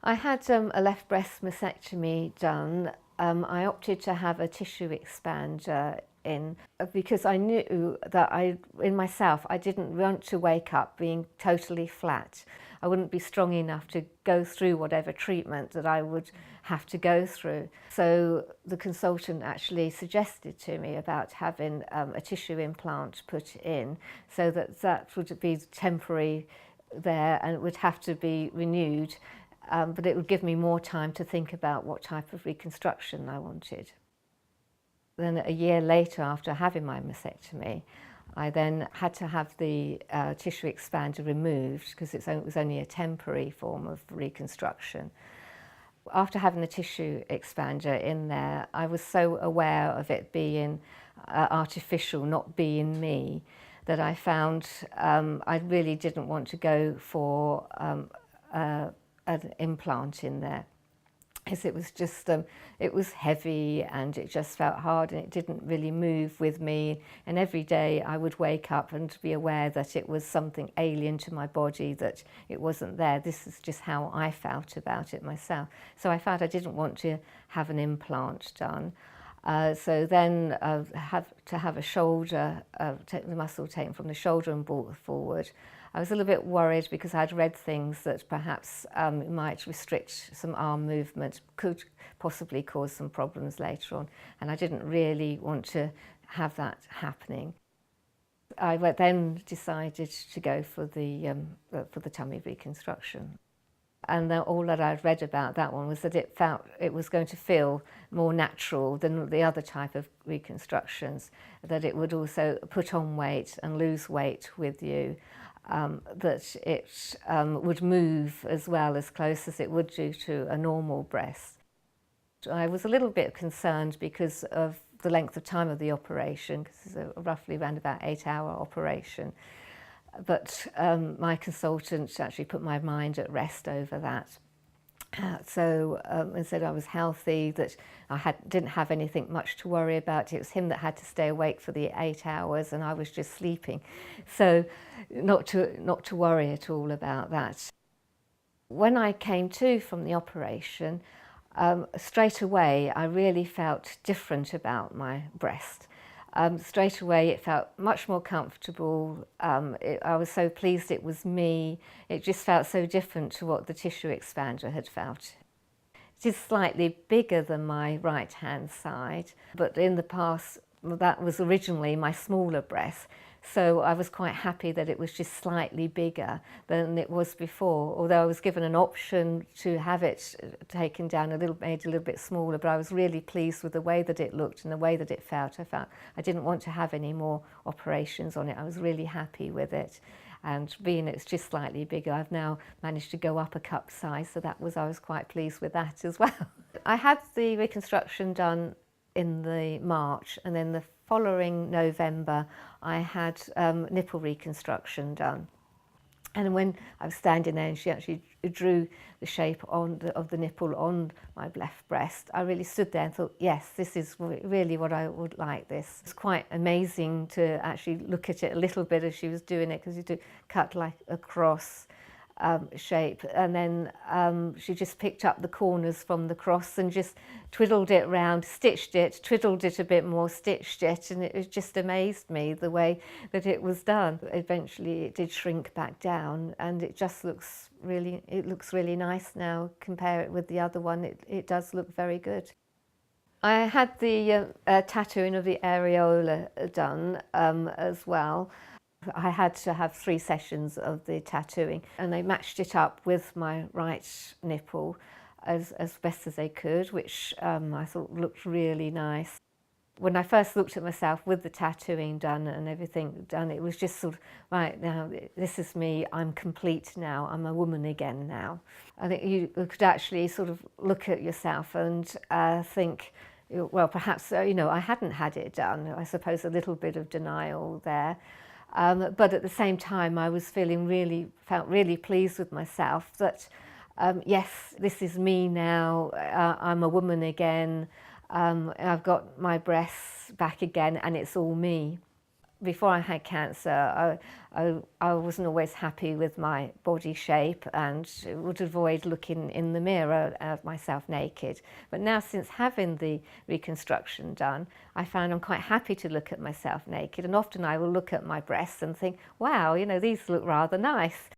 I had a left breast mastectomy done. I opted to have a tissue expander in because I knew that in myself, I didn't want to wake up being totally flat. I wouldn't be strong enough to go through whatever treatment that I would have to go through. So the consultant actually suggested to me about having a tissue implant put in so that that would be temporary there and it would have to be renewed. But it would give me more time to think about what type of reconstruction I wanted. Then a year later, after having my mastectomy, I then had to have the tissue expander removed because it was only a temporary form of reconstruction. After having the tissue expander in there, I was so aware of it being artificial, not being me, that I found I really didn't want to go for an implant in there, because it was just it was heavy and it just felt hard and it didn't really move with me, and every day I would wake up and be aware that it was something alien to my body, that it wasn't there. This is just how I felt about it myself. So I felt I didn't want to have an implant done. So then have a shoulder, take the muscle taken from the shoulder and brought forward. I was a little bit worried because I'd read things that perhaps it might restrict some arm movement, could possibly cause some problems later on, and I didn't really want to have that happening. I then decided to go for the tummy reconstruction. And all that I'd read about that one was that it was going to feel more natural than the other type of reconstructions, that it would also put on weight and lose weight with you, that it would move as well, as close as it would do to a normal breast. I was a little bit concerned because of the length of time of the operation, because it's roughly around about 8-hour operation. But my consultant actually put my mind at rest over that. And said I was healthy, that I didn't have anything much to worry about. It was him that had to stay awake for the 8 hours and I was just sleeping. So not to worry at all about that. When I came to from the operation, straight away I really felt different about my breast. Straight away it felt much more comfortable. I was so pleased it was me. It just felt so different to what the tissue expander had felt. It is slightly bigger than my right hand side, but in the past that was originally my smaller breast. So I was quite happy that it was just slightly bigger than it was before, although I was given an option to have it taken down made a little bit smaller, but I was really pleased with the way that it looked and the way that it felt. I felt I didn't want to have any more operations on it. I was really happy with it. And being it's just slightly bigger, I've now managed to go up a cup size, so I was quite pleased with that as well. I had the reconstruction done in the March, and then the following November I had nipple reconstruction done. And when I was standing there and she actually drew the shape of the nipple on my left breast, I really stood there and thought, yes, this is really what I would like this. It's quite amazing to actually look at it a little bit as she was doing it, because you do cut like a cross shape, and then she just picked up the corners from the cross and just twiddled it round, stitched it, twiddled it a bit more, stitched it, and it just amazed me the way that it was done. Eventually it did shrink back down and it just looks really nice now. Compare it with the other one, it does look very good. I had the tattooing of the areola done as well. I had to have 3 sessions of the tattooing, and they matched it up with my right nipple as best as they could, which I thought looked really nice. When I first looked at myself with the tattooing done and everything done, it was just sort of, right, now this is me, I'm complete now, I'm a woman again now. I think you could actually sort of look at yourself and think, well, perhaps, I hadn't had it done. I suppose a little bit of denial there. But at the same time, I was felt really pleased with myself that, yes, this is me now, I'm a woman again, I've got my breasts back again and it's all me. before I had cancer, I wasn't always happy with my body shape and would avoid looking in the mirror at myself naked. But now, since having the reconstruction done, I found I'm quite happy to look at myself naked, and often I will look at my breasts and think, wow, you know, these look rather nice.